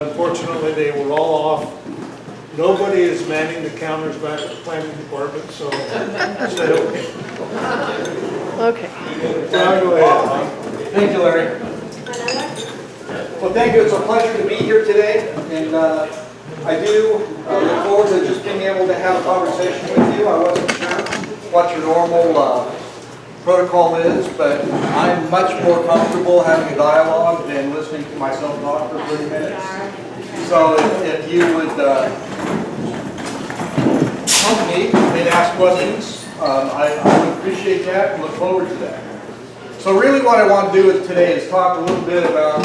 Unfortunately, they were all off. Nobody is manning the counters back at the planning department, so stay okay. Okay. Now go ahead. Thank you, Larry. Well, thank you. It's a pleasure to be here today, and I do look forward to just being able to have a conversation with you. I wasn't sure what your normal protocol is, but I'm much more comfortable having a dialogue than listening to myself talk for 30 minutes. So if you would help me and ask questions, I would appreciate that and look forward to that. So really what I want to do today is talk a little bit about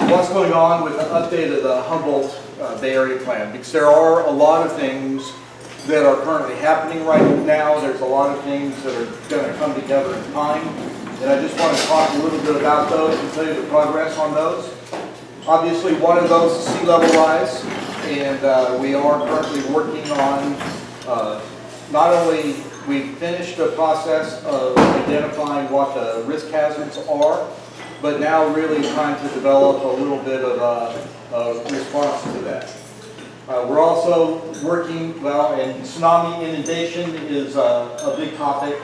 what's going on with the update of the Humboldt Bay Area Plan, because there are a lot of things that are currently happening right now. There's a lot of things that are going to come together in time, and I just want to talk a little bit about those and tell you the progress on those. Obviously, one of those is sea level rise, and we are currently working on not only we finished the process of identifying what the risk hazards are, but now really trying to develop a little bit of a response to that. We're also working, and tsunami inundation is a big topic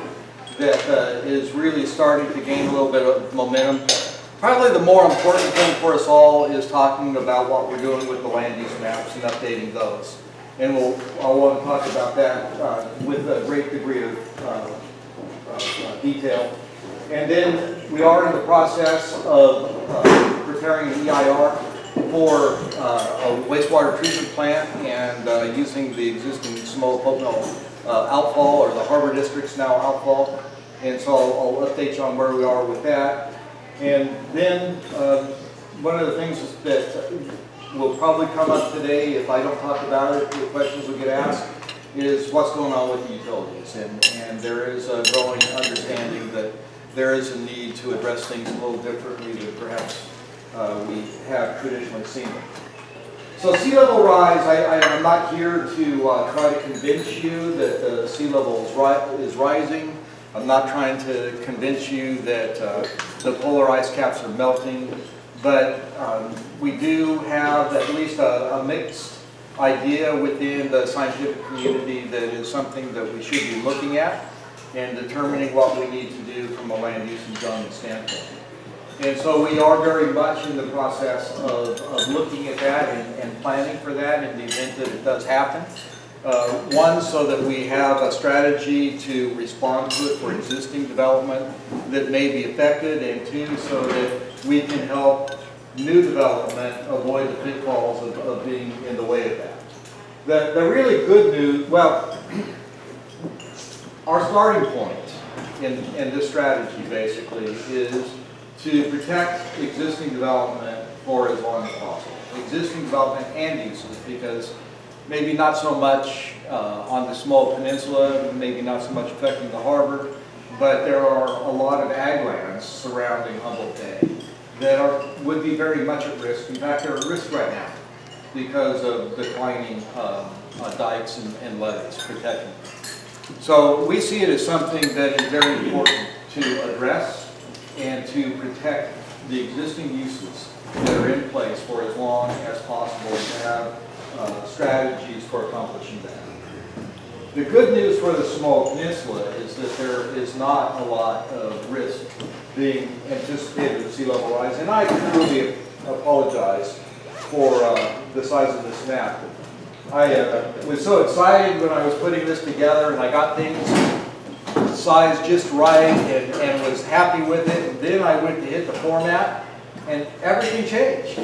that is really starting to gain a little bit of momentum. Probably the more important thing for us all is talking about what we're doing with the land use maps and updating those. And I want to talk about that with a great degree of detail. And then we are in the process of preparing an EIR for a wastewater treatment plant and using the existing Samoa Cookhouse outfall, or the harbor district's now outfall. And so I'll update you on where we are with that. And then one of the things that will probably come up today, if I don't talk about it, the questions will get asked, is what's going on with the utilities. And there is a growing understanding that there is a need to address things a little differently than perhaps we have traditionally seen them. So sea level rise, I'm not here to try to convince you that the sea level is rising. I'm not trying to convince you that the polar ice caps are melting, but we do have at least a mixed idea within the scientific community that is something that we should be looking at and determining what we need to do from a land use and zoning standpoint. And so we are very much in the process of looking at that and planning for that in the event that it does happen. One, so that we have a strategy to respond to it for existing development that may be affected, and two, so that we can help new development avoid the pitfalls of being in the way of that. The really good news, well, our starting point in this strategy basically is to protect existing development for as long as possible. Existing development and uses, because maybe not so much on the Samoa Peninsula, maybe not so much affecting the harbor, but there are a lot of ag lands surrounding Humboldt Bay that would be very much at risk. In fact, they're at risk right now because of declining dikes and levees protecting them. So we see it as something that is very important to address and to protect the existing uses that are in place for as long as possible, to have strategies for accomplishing that. The good news for the Samoa Peninsula is that there is not a lot of risk being anticipated with sea level rise, and I truly apologize for the size of this map. I was so excited when I was putting this together, and I got things sized just right and was happy with it, and then I went to hit the format, and everything changed.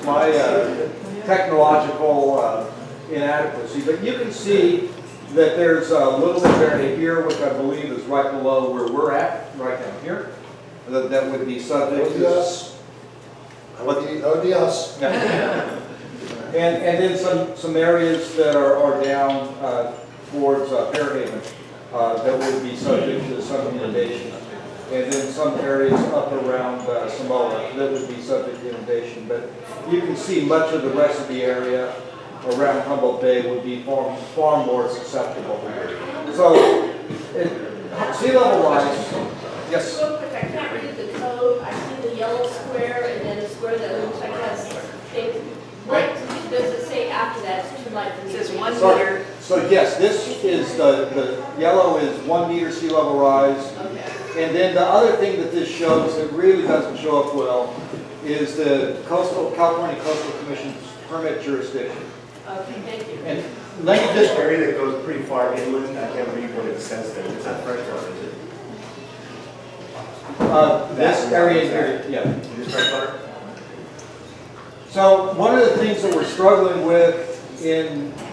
My technological inadequacy, but you can see that there's a little bit of area here, which I believe is right below where we're at, right down here, that would be subject to us. That would be us. And then some areas that are down towards Fairhaven that would be subject to some inundation. And then some areas up around Samoa that would be subject to inundation. But you can see much of the rest of the area around Humboldt Bay would be far more susceptible. So, sea level rise, yes? Real quick, I can't read the code. I see the yellow square and then a square that yes, this is the yellow is 1 meter sea level rise. Okay. And then the other thing that this shows that really doesn't show up well is the California Coastal Commission's permit jurisdiction. Okay, thank you. And let me This just, area that goes pretty far inland, I can't read what it says there. It's not freshwater, is it? this area here, yeah. It is freshwater? So one of the things that we're struggling with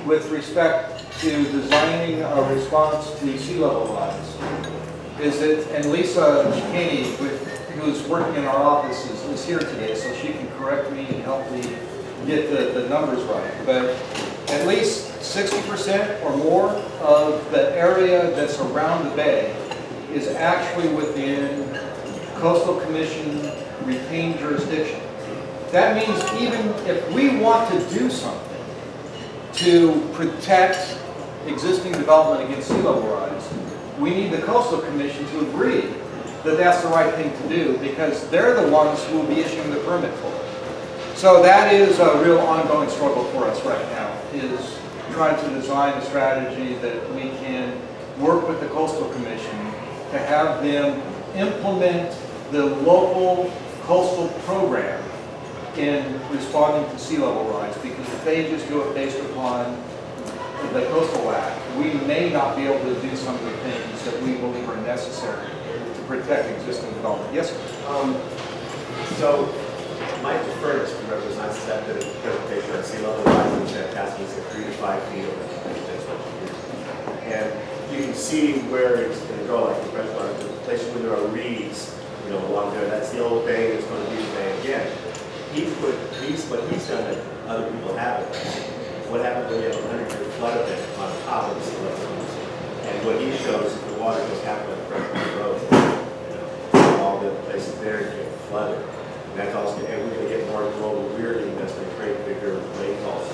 with respect to designing a response to sea level rise is that, and Lisa Haney, who's working in our office, is here today, so she can correct me and help me get the numbers right. But at least 60% or more of the area that's around the bay is actually within Coastal Commission retained jurisdiction. That means even if we want to do something to protect existing development against sea level rise, we need the Coastal Commission to agree that that's the right thing to do, because they're the ones who will be issuing the permit for it. So that is a real ongoing struggle for us right now, is trying to design a strategy that we can work with the Coastal Commission to have them implement the local coastal program in responding to sea level rise, because if they just do it based upon the Coastal Act, we may not be able to do some of the things that we believe are necessary to protect existing development. Yes, sir? So, my preference represents that the presentation on sea level rise that passing is at 3 to 5 feet over the next 20 years. And you can see where it's going to go, like the freshwater, the places where there are reeds, you know, along there. That's the old bay, it's going to be the bay again. What he's done that other people haven't. What happens when you have a 100-year flood event on top of the sea level rise? And what he shows is the water goes halfway across the road. You know, all the places there get flooded. And that's also, and we're going to get more global weirding that's going to create bigger rainfalls.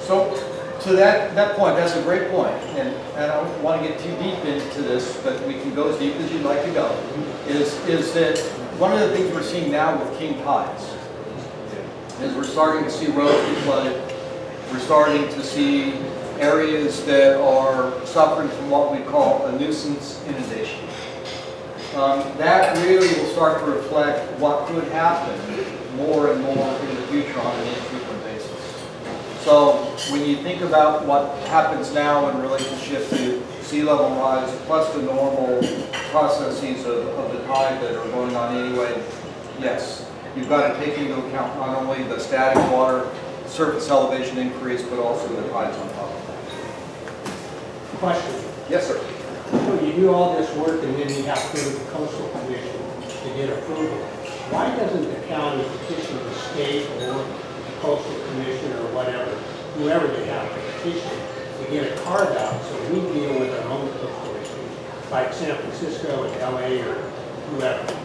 So to that point, that's a great point, and I don't want to get too deep into this, but we can go as deep as you'd like to go, is that one of the things we're seeing now with king tides is we're starting to see roads get flooded. We're starting to see areas that are suffering from what we call a nuisance inundation. That really will start to reflect what could happen more and more in the future on an infrequent basis. So when you think about what happens now in relationship to sea level rise, plus the normal processes of the tide that are going on anyway, yes, you've got to take into account not only the static water surface elevation increase, but also the tides on top of that. Question. Yes, sir. So you do all this work and then you have to go to the Coastal Commission to get approval. Why doesn't the county petition the state or the Coastal Commission or whatever, whoever they have to petition, to get a carve out so we deal with our own coastal issues, like San Francisco and LA or whoever?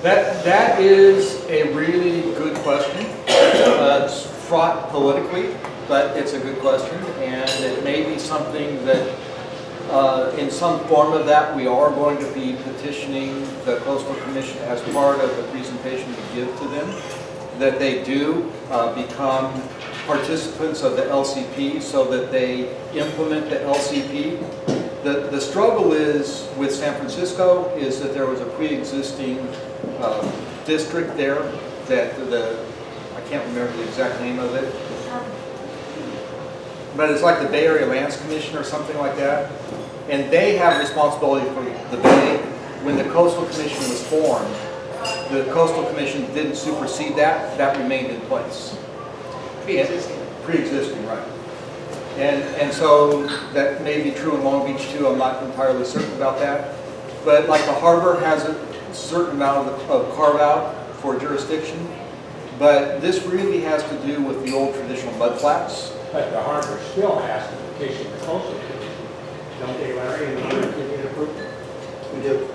That is a really good question. It's fraught politically, but it's a good question, and it may be something that in some form of that we are going to be petitioning the Coastal Commission as part of the presentation we give to them, that they do become participants of the LCP so that they implement the LCP. The struggle is with San Francisco is that there was a pre-existing district there that I can't remember the exact name of it, but it's like the Bay Area Lands Commission or something like that, and they have responsibility for the bay. When the Coastal Commission was formed, the Coastal Commission didn't supersede that remained in place. Pre-existing, right. And so that may be true in Long Beach too, I'm not entirely certain about that. But like the harbor has a certain amount of carve out for jurisdiction, but this really has to do with the old traditional mudflats. But the harbor still has to petition the Coastal Commission. Don't they, Larry, in order to get approval? We do.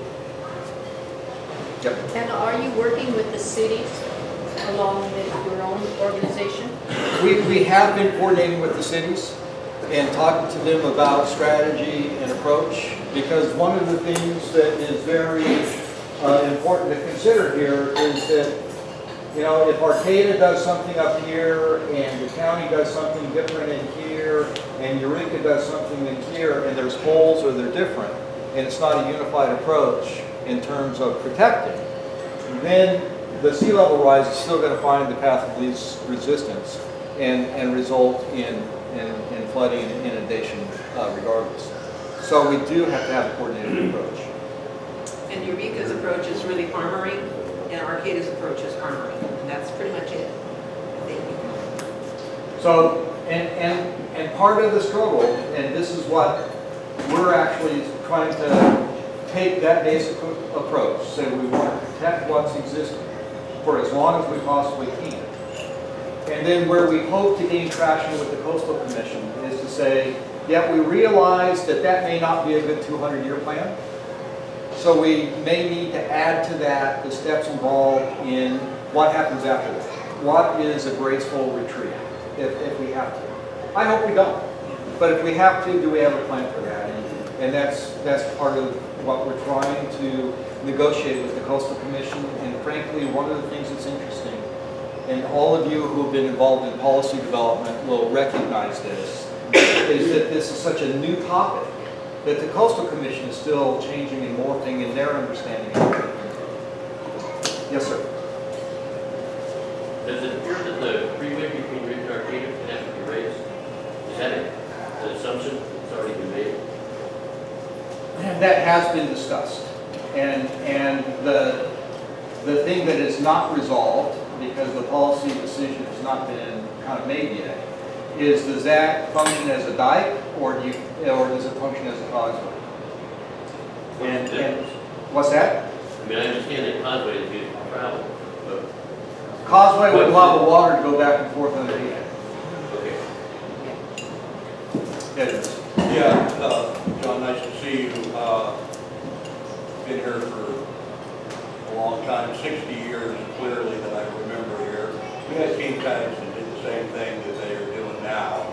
Yep. And are you working with the cities along with your own organization? We have been coordinating with the cities and talking to them about strategy and approach, because one of the things that is very important to consider here is that, you know, if Arcata does something up here and the county does something different in here, and Eureka does something in here, and there's holes or they're different, and it's not a unified approach in terms of protecting, then the sea level rise is still going to find the path of least resistance and result in flooding and inundation regardless. So we do have to have a coordinated approach. And Eureka's approach is really armoring, and Arcata's approach is armoring, and that's pretty much it. Thank you. So, and part of the struggle, and this is what we're actually trying to take that basic approach, say we want to protect what's existing for as long as we possibly can. And then where we hope to gain traction with the Coastal Commission is to say, yeah, we realize that that may not be a good 200-year plan. So we may need to add to that the steps involved in what happens after that. What is a graceful retreat if we have to? I hope we don't. But if we have to, do we have a plan for that? And that's part of what we're trying to negotiate with the Coastal Commission. And frankly, one of the things that's interesting, and all of you who have been involved in policy development will recognize this, is that this is such a new topic that the Coastal Commission is still changing and morphing in their understanding of it. Yes, sir. Does it appear that the freeway between Ridge and Arcata can have to be raised? Is that an assumption that's already been made? That has been discussed. And the thing that is not resolved, because the policy decision has not been kind of made yet, is does that function as a dike or does it function as a causeway? And what's that? I mean, I understand that causeway is used for travel, but Causeway would allow the water to go back and forth underneath it. okay. It is. Yeah, John, nice to see you. Been here for a long time, 60 years clearly that I remember here. We had team guys that did the same thing that they are doing now,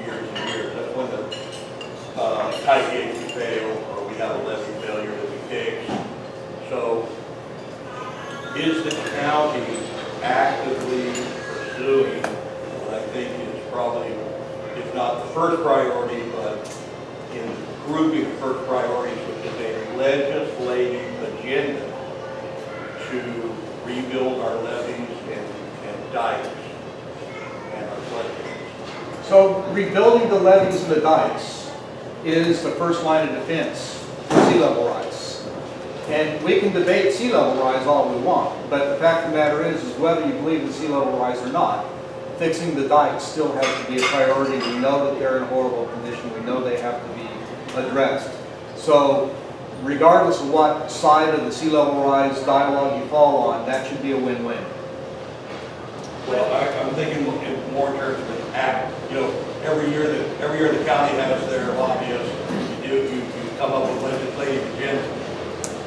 years and years. That's when the tight gates fail, or we have a levee failure that we fix. So, is the county actively pursuing what I think is probably, if not the first priority, but in grouping the first priorities, which is a legislative agenda to rebuild our levees and dikes and our floodplains? So rebuilding the levees and the dikes is the first line of defense for sea level rise. And we can debate sea level rise all we want, but the fact of the matter is whether you believe in sea level rise or not, fixing the dikes still has to be a priority. We know that they're in horrible condition. We know they have to be addressed. So regardless of what side of the sea level rise dialogue you fall on, that should be a win-win. Well, I'm thinking in more terms of the act, every year the county has their lobbyists, you come up with legislative agenda.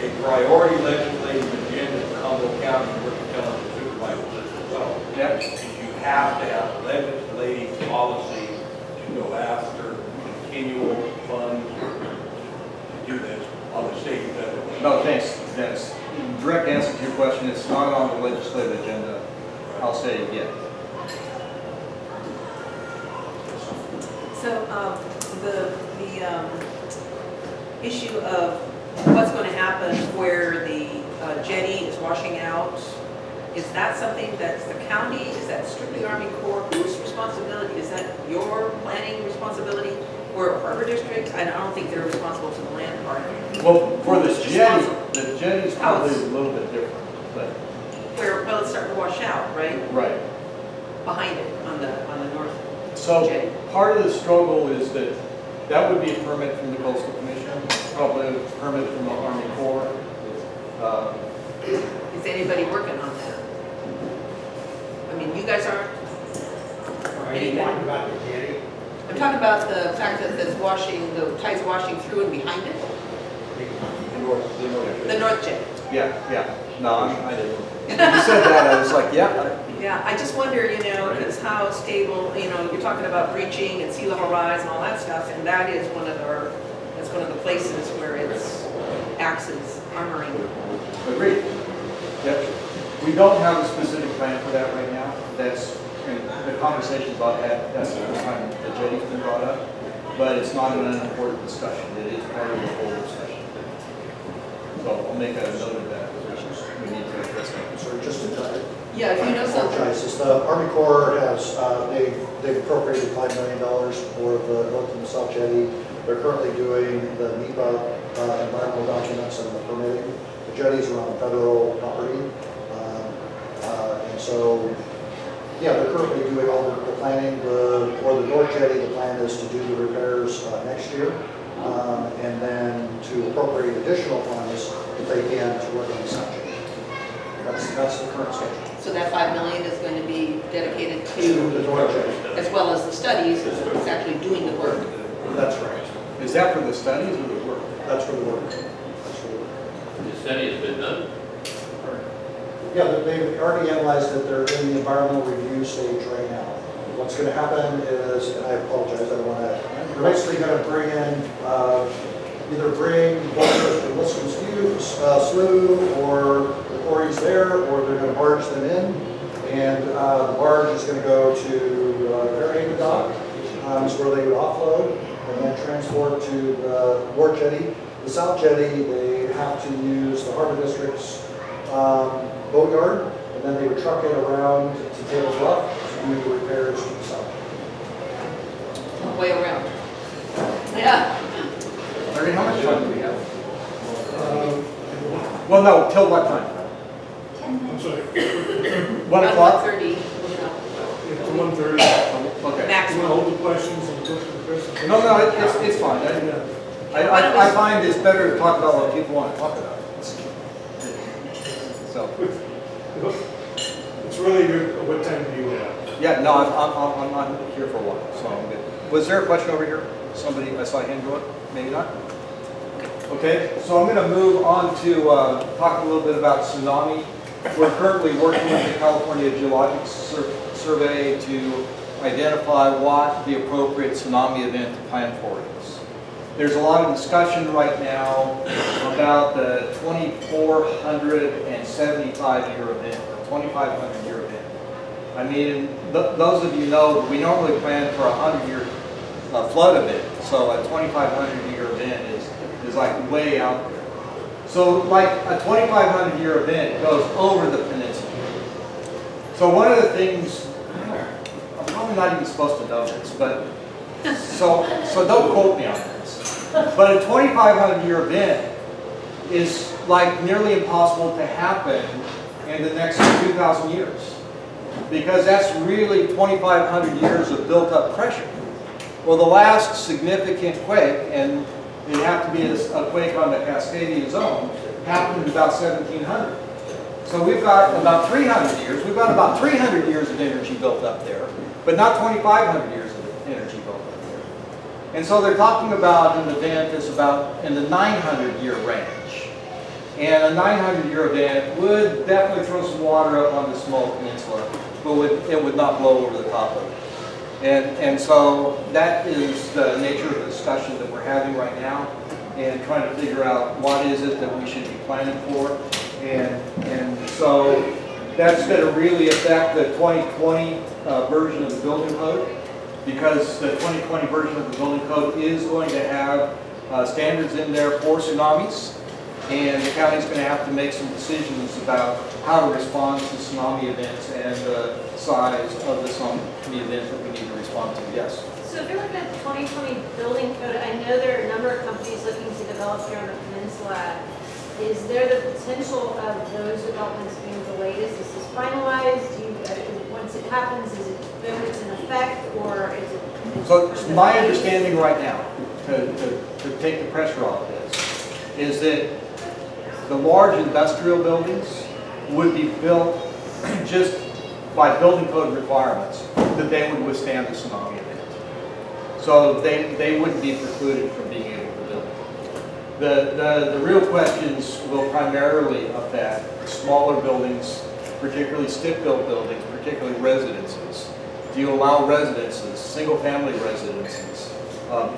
A priority legislative agenda for Humboldt County, we're telling the supervisors this as well. Yep. Is you have to have legislative policy to go after continual funds to do this on the state and federal level. No, thanks, Dennis. Direct answer to your question, it's not on the legislative agenda. I'll say it again. So the issue of what's going to happen where the jetty is washing out, is that something that's the county? Is that strictly Army Corps? Whose responsibility? Is that your planning responsibility or a harbor district? I don't think they're responsible for the land part. Well, for the Who's jetty, responsible? the jetty's probably a little bit different, but, Well, it's starting to wash out, right? right. Behind it on the north So jetty. part of the struggle is that would be a permit from the Coastal Commission, probably a permit from the Army Corps. Is anybody working on that? I mean, you guys aren't. Are you talking about the jetty? I'm talking about the fact that the tide's washing through and behind it, the north jetty. Yeah. No, I didn't. When you said that, I was like, yeah. Yeah, I just wonder, because how stable, you're talking about breaching and sea level rise and all that stuff, and that is one of the places where it's acts as armoring. Agreed. Yep. We don't have a specific plan for that right now. That's, and the conversations about that, that's the first time the jetty's been brought up, but it's not an unimportant discussion, it is part of the whole discussion. So I'll make a note of that, we need to address that. Sorry, just to Yeah, if you know something. apologize, is the Army Corps has, they've appropriated $5 million for the North and the South Jetty. They're currently doing the NEPA environmental documents and the permitting. The jetties are on federal property. And so, yeah, they're currently doing all the planning. For the North Jetty, the plan is to do the repairs next year. And then to appropriate additional funds, if they can, to work on the South Jetty. That's the current schedule. So that 5 million is going to be dedicated To the to, North Jetty. as well as the studies, it's actually doing the work. That's right. Is that for the studies or the work? That's for the work. That's for the work. The study has been done. Yeah, they've already analyzed it. They're in the environmental review stage right now. What's going to happen is, and I apologize, I don't want to, they're basically going to bring in, either bring the Liscombe Slough or the quarries there, or they're going to barge them in. And the barge is going to go to Fairhaven Dock, is where they would offload, and then transport to the North Jetty. The South Jetty, they have to use the Harbor District's boatyard, and then they would truck it around to Table Bluff to do the repairs to the South Jetty. Way around. Yeah. Larry, how much time do we have? Well, no, till what time? I'm sorry, 1 o'clock? 1:30, it's 1:30. Okay. You want to maximum. hold the questions and go to the question? No, it's fine. I find it's better to talk about what people want to talk about. So, It's really your, what time do you have? yeah, no, I'm not here for a while, so I'm good. Was there a question over here? Somebody, I saw a hand go up, maybe not? Okay, so I'm going to move on to talk a little bit about tsunami. We're currently working with the California Geologic Survey to identify what the appropriate tsunami event to plan for is. There's a lot of discussion right now about the 2,475-year event, or 2,500-year event. I mean, those of you know, we normally plan for a 100-year flood event, so a 2,500-year event is like way out there. So like a 2,500-year event goes over the peninsula. So one of the things, I'm probably not even supposed to know this, but so don't quote me on this. But a 2,500-year event is like nearly impossible to happen in the next 2,000 years, because that's really 2,500 years of built-up pressure. Well, the last significant quake, and it have to be a quake on the Cascadia zone, happened in about 1700. So we've got about 300 years. We've got about 300 years of energy built up there, but not 2,500 years of energy built up there. And so they're talking about an event that's about in the 900-year range. And a 900-year event would definitely throw some water up on the small peninsula, but it would not blow over the top of it. And so that is the nature of the discussion that we're having right now, and trying to figure out what is it that we should be planning for. And so that's going to really affect the 2020 version of the building code, because the 2020 version of the building code is going to have standards in there for tsunamis, and the county's going to have to make some decisions about how to respond to tsunami events and the size of the tsunami event that we need to respond to. Yes? So if you're looking at the 2020 building code, I know there are a number of companies looking to develop here on the peninsula. Is there the potential of those developments being delayed as this is finalized? Once it happens, is it boom, it's in effect, or is it? So my understanding right now, to take the pressure off this, is that the large industrial buildings would be built just by building code requirements, that they would withstand the tsunami event. So they wouldn't be precluded from being able to build. The real questions will primarily affect smaller buildings, particularly stick-built buildings, particularly residences. Do you allow residences, single-family residences,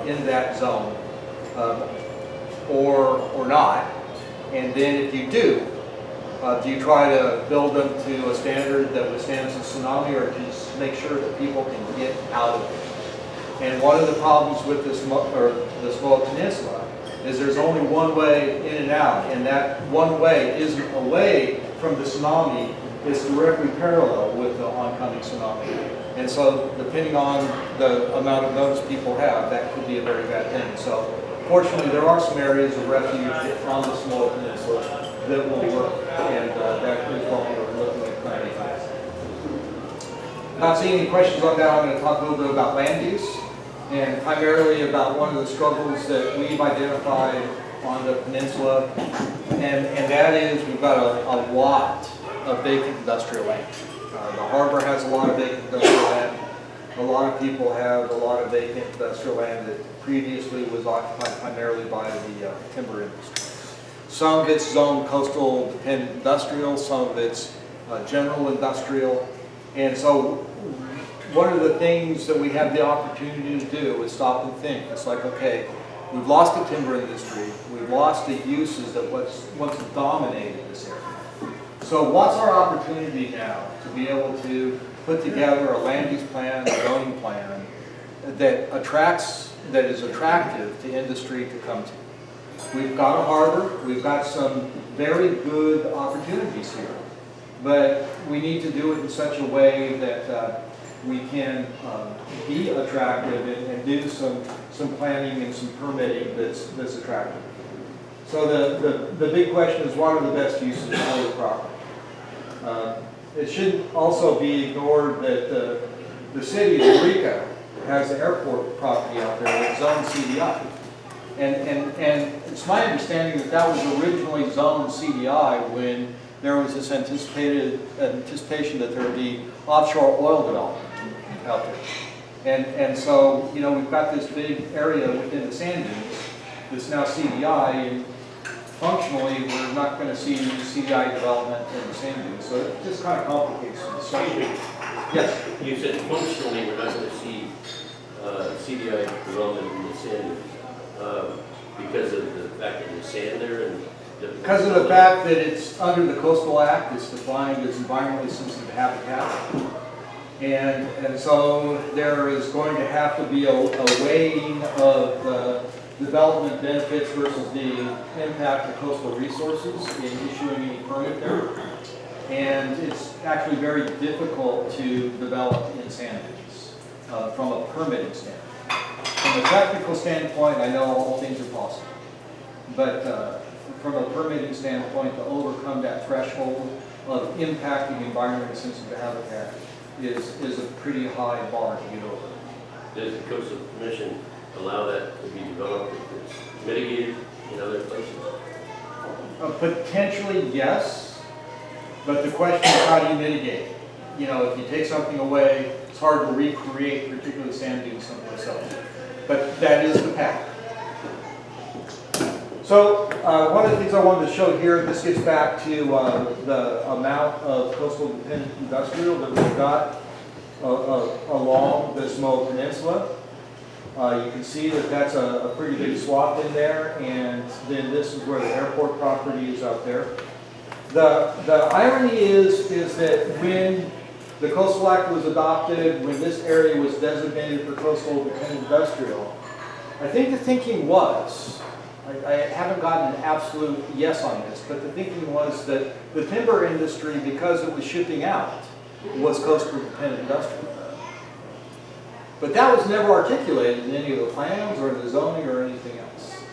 in that zone, or not? And then if you do, Do you try to build them to a standard that withstands a tsunami, or just make sure that people can get out of it? And one of the problems with the Samoa Peninsula is there's only one way in and out, and that one way isn't away from the tsunami, it's directly parallel with the oncoming tsunami. And so depending on the amount of notice people have, that could be a very bad thing. So fortunately, there are some areas of refuge on the Samoa Peninsula that will work, and that is what we're looking at planning. Not seeing any questions on that, I'm going to talk a little bit about land use, and primarily about one of the struggles that we've identified on the peninsula, and that is we've got a lot of vacant industrial land. The harbor has a lot of vacant industrial land. A lot of people have a lot of vacant industrial land that previously was occupied primarily by the timber industry. Some of it's zoned coastal dependent industrial, some of it's general industrial. And so one of the things that we have the opportunity to do is stop and think. It's like, okay, we've lost the timber industry, we've lost the uses that once dominated this area. So what's our opportunity now to be able to put together a land use plan, a zoning plan that is attractive to industry to come to? We've got a harbor, we've got some very good opportunities here, but we need to do it in such a way that we can be attractive and do some planning and some permitting that's attractive. So the big question is, what are the best uses for the property? It should also be ignored that the city of Eureka has the airport property out there that's zoned CDI. And it's my understanding that that was originally zoned CDI when there was this anticipation that there would be offshore oil development out there. And so, you know, we've got this big area within the sand dunes that's now CDI, and functionally, we're not going to see CDI development in the sand dunes. So it just kind of complicates things. So, yes? You said functionally we're not going to see CDI development in the sand dunes because of the fact that there's sand there? Because of the fact that it's under the Coastal Act, it's defined as environmentally sensitive habitat. And so there is going to have to be a weighing of development benefits versus the impact of coastal resources in issuing any permit there. And it's actually very difficult to develop in sand dunes from a permitting standpoint. From a technical standpoint, I know all things are possible. But from a permitting standpoint, to overcome that threshold of impacting environmentally sensitive habitat is a pretty high bar to get over. Does the Coastal Commission allow that to be developed if it's mitigated in other places? Potentially, yes. But the question is, how do you mitigate? You know, if you take something away, it's hard to recreate, particularly sand dunes someplace else. But that is the path. So one of the things I wanted to show here, this gets back to the amount of coastal dependent industrial that we've got along the Samoa Peninsula. You can see that that's a pretty big swath in there, and then this is where the airport property is out there. The irony is that when the Coastal Act was adopted, when this area was designated for coastal dependent industrial, I think the thinking was, I haven't gotten an absolute yes on this, but the thinking was that the timber industry, because it was shipping out, was coastal dependent industrial. But that was never articulated in any of the plans or the zoning or anything else.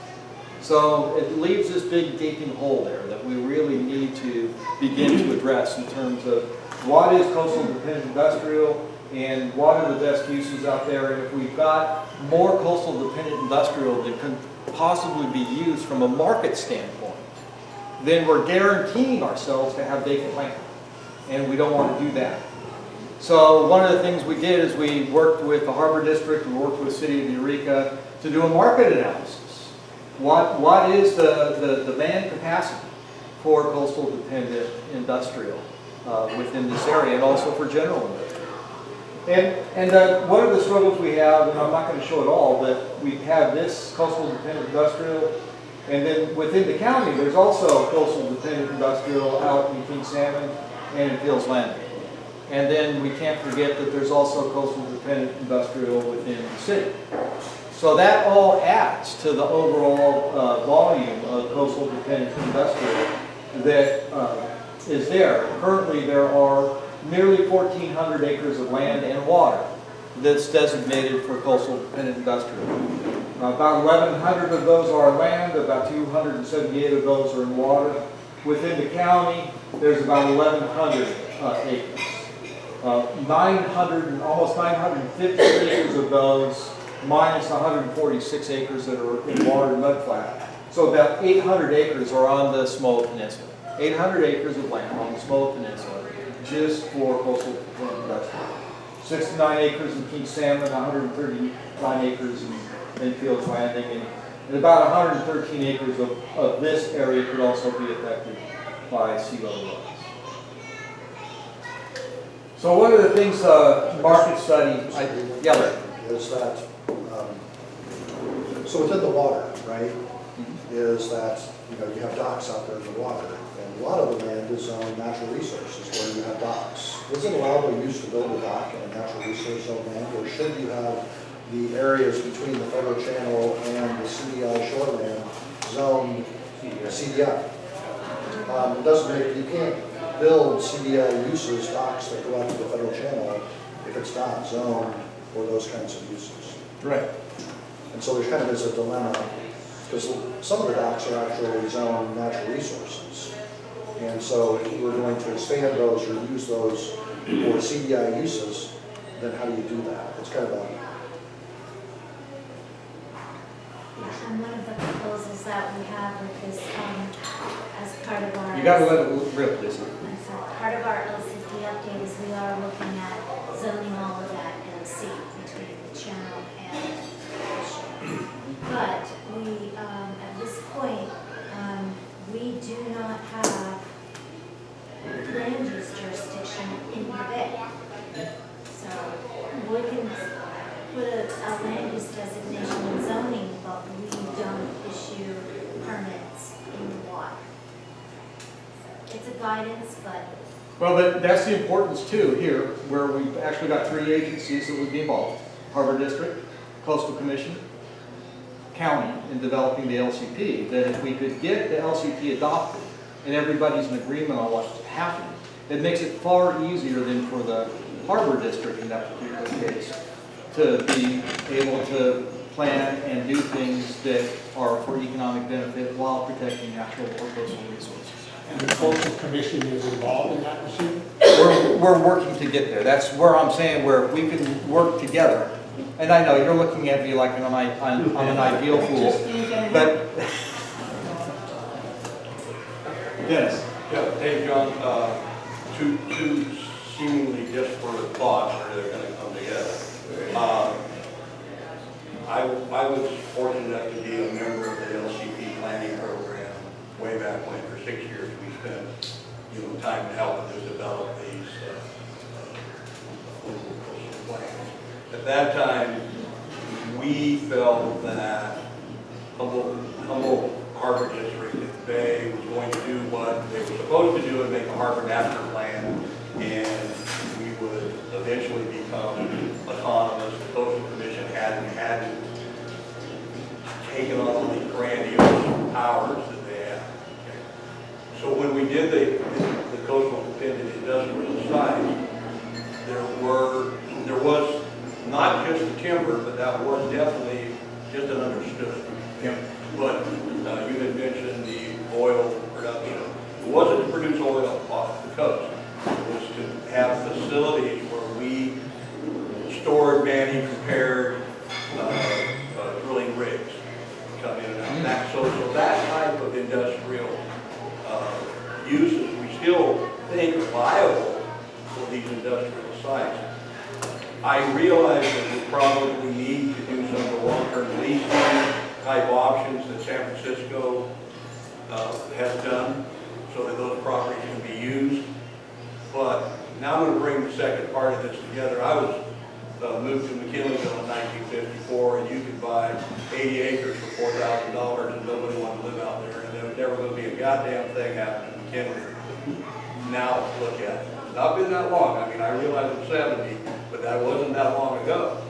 So it leaves this big gaping hole there that we really need to begin to address in terms of what is coastal dependent industrial and what are the best uses out there. And if we've got more coastal dependent industrial that can possibly be used from a market standpoint, then we're guaranteeing ourselves to have vacant land. And we don't want to do that. So one of the things we did is we worked with the Harbor District, we worked with the City of Eureka to do a market analysis. What is the demand capacity for coastal dependent industrial within this area, and also for general industrial? And one of the struggles we have, and I'm not going to show it all, but we have this coastal dependent industrial, And then within the county, there's also coastal dependent industrial out in King Salmon and in Fields Landing. And then we can't forget that there's also coastal dependent industrial within the city. So that all adds to the overall volume of coastal dependent industrial that is there. Currently, there are nearly 1,400 acres of land and water that's designated for coastal dependent industrial. About 1,100 of those are land, about 278 of those are in water. Within the county, there's about 1,100 acres. 900 and almost 950 acres of those, minus 146 acres that are in water and mudflat. So about 800 acres are on the Samoa Peninsula. 800 acres of land on the Samoa Peninsula just for coastal industrial. 69 acres in King Salmon, 139 acres in Fields Landing, and about 113 acres of this area could also be affected by sea level rise. So one of the things market study, Is that, so within the water, right, is that, you have docks out there in the water, and a lot of the land is on natural resources where you have docks. Is it allowable use to build a dock in a natural resource zone land, or should you have the areas between the federal channel and the CDI shoreline zoned CDI? It doesn't make, you can't build CDI uses, docks that go out to the federal channel if it's not zoned for those kinds of uses. right. And so there kind of is a dilemma, because some of the docks are actually zoned natural resources. And so if you were going to expand those or use those for CDI uses, then how do you do that? It's kind of a, And one of the proposals that we have with this, as part of our. You got to let it rip, Lisa. I'm sorry, part of our LCD update is we are looking at zoning all of that LC between the channel and the ocean. But we, at this point, we do not have land use jurisdiction in the bay. So we can put a land use designation in zoning, but we don't issue permits in the water. So it's a guidance, but Well, but that's the importance too here, where we've actually got 3 agencies that would be involved. Harbor District, Coastal Commission, County in developing the LCP, that if we could get the LCP adopted and everybody's in agreement on what's happening, it makes it far easier than for the Harbor District in that particular case to be able to plan and do things that are for economic benefit while protecting natural or coastal resources. And the coastal commission is involved in that machine? We're working to get there. That's where I'm saying where we can work together. And I know you're looking at me like I'm an ideal fool, but Dennis. Yeah, hey, John, two seemingly disparate thoughts are going to come together. I was fortunate enough to be a member of the LCP planning program way back when. For 6 years, we spent time helping to develop these coastal plans. At that time, we felt that Humboldt Harbor District in the Bay was going to do what they were supposed to do and make a harbor master plan, and we would eventually become autonomous. The Coastal Commission hadn't taken on the grandiose powers that they had. So when we did the coastal dependent industrial site, there was not just the timber, but that was definitely just an understood. Yeah. But you had mentioned the oil production. It wasn't to produce oil off the coast. It was to have facilities where we stored, managed, prepared drilling rigs come in and out. So that type of industrial uses we still think are viable for these industrial sites. I realize that we probably need to do some of the long-term leasing type options that San Francisco has done so that those properties can be used. But now I'm going to bring the second part of this together. I was moved to McKinleyville in 1954, and you could buy 80 acres for $4,000, and nobody wanted to live out there, and there was never going to be a goddamn thing happening in McKinley. Now, look at it. It's not been that long. I mean, I realize it's 70, but that wasn't that long ago.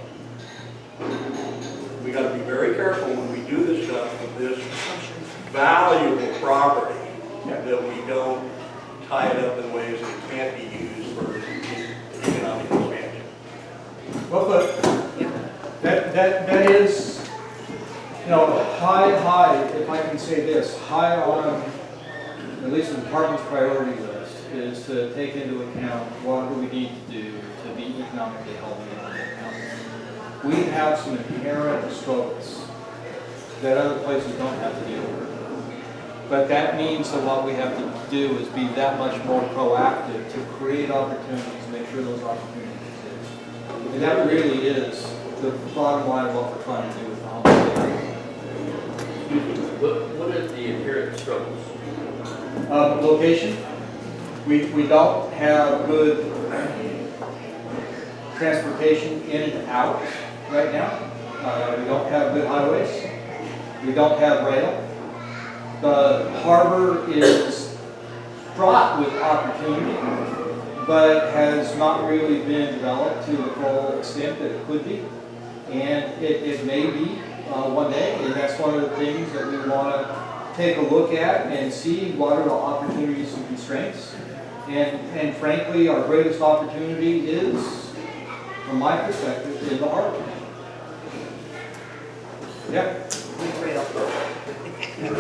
We got to be very careful when we do this stuff with this valuable property, that we don't tie it up in ways that it can't be used for economic expansion. Well, but that is, you know, high, if I can say this, high on at least the department's priority list is to take into account what do we need to do to be economically healthy in Humboldt County. We have some inherent struggles that other places don't have to deal with. But that means that what we have to do is be that much more proactive to create opportunities, make sure those opportunities exist. And that really is the bottom line of what we're trying to do with the Humboldt Bay. What are the inherent struggles? Location. We don't have good transportation in and out right now. We don't have good highways. We don't have rail. The harbor is fraught with opportunity, but has not really been developed to the full extent that it could be. And it may be one day, and that's one of the things that we want to take a look at and see what are the opportunities and constraints. And frankly, our greatest opportunity is, from my perspective, in the harbor. Yeah. You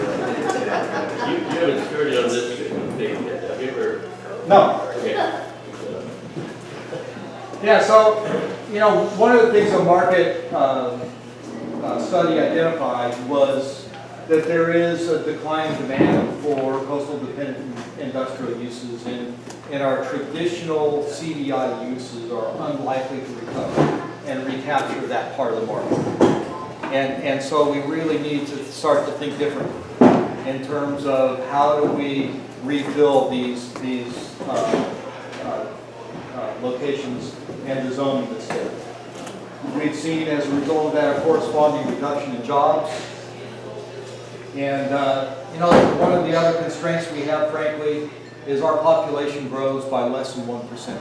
haven't started on this thing yet, have you ever? No. Okay. Yeah, so, you know, one of the things the market study identified was that there is a decline in demand for coastal dependent industrial uses, and our traditional CDI uses are unlikely to recover and recapture that part of the market. And so we really need to start to think differently in terms of how do we refill these locations and the zoning that's there. We've seen as a result of that a corresponding reduction in jobs. And you know, one of the other constraints we have, frankly, is our population grows by less than 1%.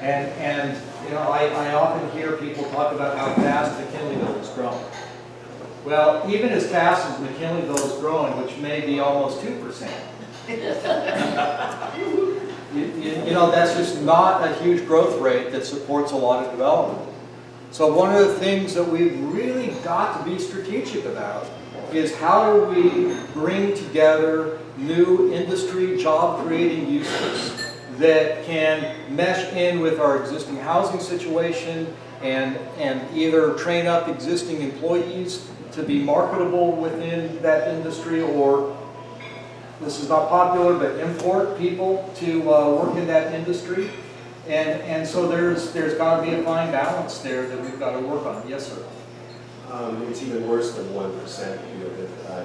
And you know, I often hear people talk about how fast McKinleyville is growing. Well, even as fast as McKinleyville is growing, which may be almost 2%, you know, that's just not a huge growth rate that supports a lot of development. So one of the things that we've really got to be strategic about is how do we bring together new industry job-creating uses that can mesh in with our existing housing situation and either train up existing employees to be marketable within that industry, or, this is not popular, but import people to work in that industry. And so there's got to be a fine balance there that we've got to work on. Yes, sir. It's even worse than 1%. You know, that,